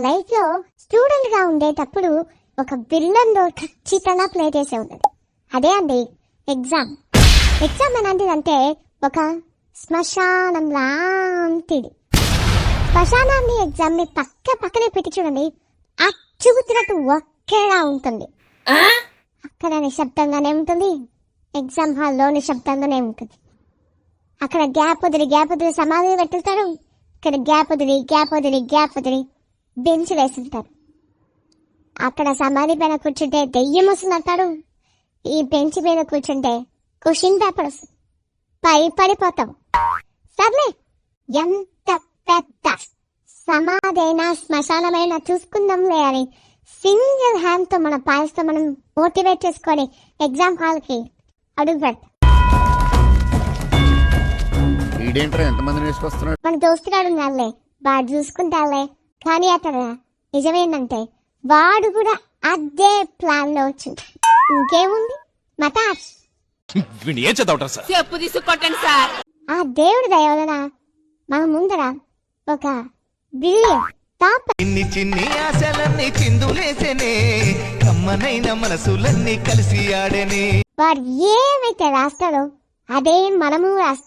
Life లో student గా ఉండేటప్పుడు ఒక విలన్ రోల్ ఖచ్చితంగా ప్లే చేసే ఉన్నది. అదే అండి ఎగ్జామ్. ఎగ్జామ్ అంటే ఒక శ్మశానం లాంటిది. శ్మశానాన్ని ఎగ్జామ్ ని పక్కనే పెట్టి చూడండి, అచ్చుగుతున్నట్టు ఒకేలా ఉంటుంది. అక్కడ నిశ్శబ్దంగానే ఉంటుంది, ఎగ్జామ్ హాల్లో నిశ్శబ్దంగానే ఉంటుంది. అక్కడ గ్యాప్ వదిలి సమాధి పెట్టుతారు, ఇక్కడ గ్యాప్ వదిలి బెంచ్ వేస్తుంటారు. అక్కడ సమాధి పైన కూర్చుంటే దెయ్యం వస్తుందంటారు, ఈ బెంచ్ మీద కూర్చుంటే క్వశ్చన్ పేపర్ వస్తుంది, పడిపోతాం. సర్లే, ఎంత పెద్ద సమాధైనా శ్మశానమైనా చూసుకుందాంలే అని సింగిల్ హ్యాండ్ తో మన పాయస్తో మనం మోటివేట్ చేసుకొని ఎగ్జామ్ హాల్ కి అడుగు పెడతాం. మన దోస్తుగాడు ఉన్నాడులే, వాడు చూసుకుంటాలే. కానీ అక్కడ నిజమేందంటే వాడు కూడా అదే ప్లాన్ లో వచ్చింది. ఇంకేముంది మతాష్, ఆ దేవుడి దయ వలన మన ముందర ఒక బ్రిలియంట్ టాప్ చిన్ని ఆశలన్నీ చిందులేసెనే, కమ్మనైన మనసులన్నీ కలిసి ఆడెనే. వాడు ఏమైతే రాస్తాడో అదే మనము రాస్తాం.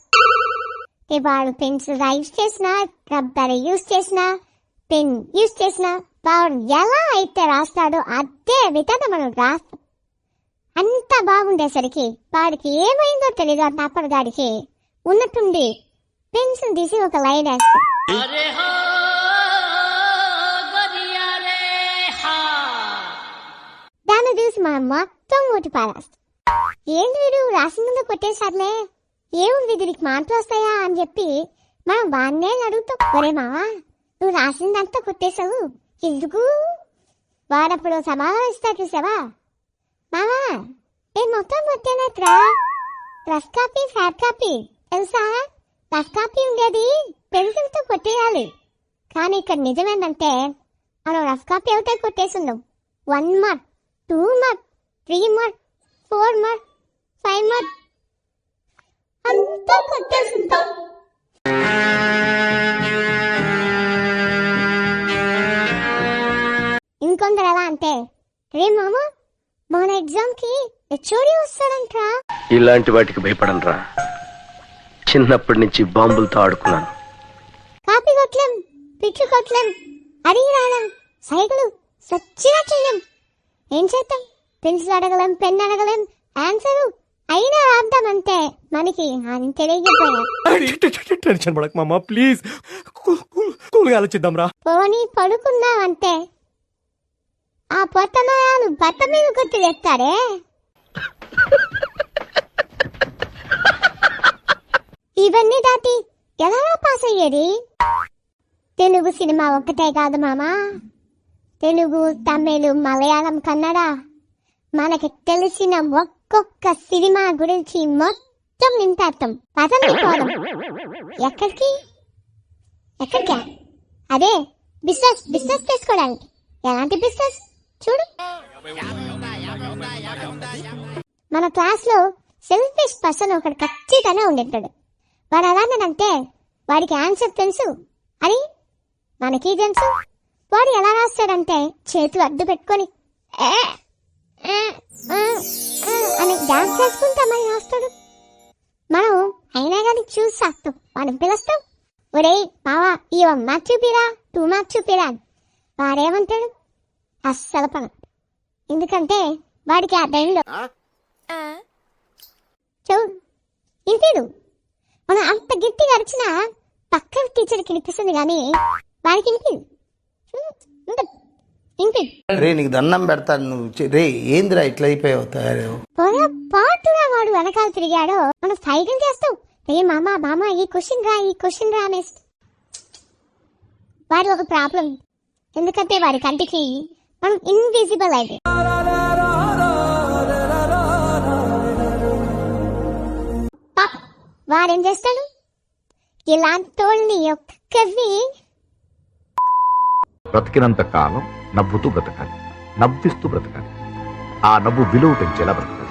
వాడు పెన్సిల్ యూజ్ చేసినా, రబ్బర్ యూజ్ చేసినా, పెన్ యూజ్ చేసినా, వాడు ఎలా అయితే రాస్తాడో అదే విధంగా మనం రాస్తాం. అంత బాగుండేసరికి వాడికి ఏమైందో తెలియదు, ఆ టాపర్ గాడికి ఉన్నట్టుండి పెన్సిల్ తీసి ఒక లైన్ వేస్తాడు. దాన్ని చూసి మనం మొత్తం ఊటి పారేస్తాం. ఏంటి వీడు రాసిందో కొట్టేసారులే, ఏముంది దీనికి మార్కులు వస్తాయా అని చెప్పి మనం వాడినే అడుగుతాం. ఒరే మావా, నువ్వు రాసిందంతా కొట్టేశావు ఎందుకు? వాడప్పుడు సమాధానం ఇస్తా చూసావా? మావా, నేను మొత్తం కొట్టానట్రా. రఫ్ కాపీ ఫ్లాట్ కాపీ తెలుసా? రఫ్ కాపీ ఉండేది పెన్సిల్తో కొట్టేయాలి. కానీ ఇక్కడ నిజమేంటంటే మనం రఫ్ కాపీ అవుతాయి కొట్టేస్తున్నాం. 1 mark, 2 mark, 3 mark, 4 mark, 5 mark అంతా కొట్టేస్తుంటాం. ఇంకొందరు ఎలా అంటే, రే మామ, మన ఎగ్జామ్ కి హెచ్ఓడి వస్తాడంట్రా. ఇలాంటి వాటికి భయపడనరా, చిన్నప్పటి నుంచి బాంబులతో ఆడుకున్నాను. కాపీ కొట్టలేం, పిచ్చు కొట్టలేం, అడిగి రాయడం, సైకిల్ సచ్చినా చెయ్యం. ఏం చేద్దాం? పెన్సిల్ అడగలేం, పెన్ అడగలేం, ఆన్సర్ అయినా రాద్దామంటే మనకి అని తెలియకపోయా. పోనీ పడుకున్నావంటే ఆ పొట్టనయాలు బట్ట మీద కొట్టి తెస్తారే. ఇవన్నీ దాటి ఎలా పాస్ అయ్యేది? తెలుగు సినిమా ఒక్కటే కాదు మామా, తెలుగు, తమిళ, మలయాళం, కన్నడ, మనకి తెలిసిన ఒక్కొక్క సినిమా గురించి మొత్తం నింపేస్తాం. పదండి పోదాం. ఎక్కడికి? అదే బిజినెస్ చేసుకోవడానికి. ఎలాంటి బిజినెస్ చూడు. మన క్లాస్ లో సెల్ఫిష్ పర్సన్ ఒకటి ఖచ్చితంగా ఉండేటాడు. వాడు ఎలాంటిదంటే వాడికి ఆన్సర్ తెలుసు అని మనకి తెలుసు. వాడు ఎలా రాస్తాడంటే చేతులు అడ్డు పెట్టుకొని అని డాన్స్ చేసుకుంటామని రాస్తాడు. మనం అయినా కానీ చూసి సాస్తాం, వాడిని పిలుస్తాం. ఒరే మావా, ఈ 1 మార్క్ చూపిరా, 2 మార్క్ చూపిరా అని. వాడేమంటాడు? అస్సలు పని. ఎందుకంటే వాడికి ఆ టైంలో చూడు ఇంటిడు. మనం అంత గట్టిగా అరిచినా పక్కన టీచర్కి వినిపిస్తుంది కానీ వాడికి వినిపింది. రే నీకు దండం పెడతాను, నువ్వు రే ఏందిరా ఇట్లా అయిపోయావు తయారు. పాటుగా వాడు వెనకాల తిరిగాడో మనం సైకిల్ చేస్తాం. రే మామ ఈ క్వశ్చన్ రా అనేసి. వాడి ఒక ప్రాబ్లం, ఎందుకంటే వాడి కంటికి మనం ఇన్విజిబుల్ అయితే. వాడేం చేస్తాడు? ఇలాంటి తోళ్ళని ఒక్కవి బ్రతికినంత కాలం నవ్వుతూ బ్రతకాలి, నవ్విస్తూ బ్రతకాలి, ఆ నవ్వు విలువ పెంచేలా బ్రతకాలి.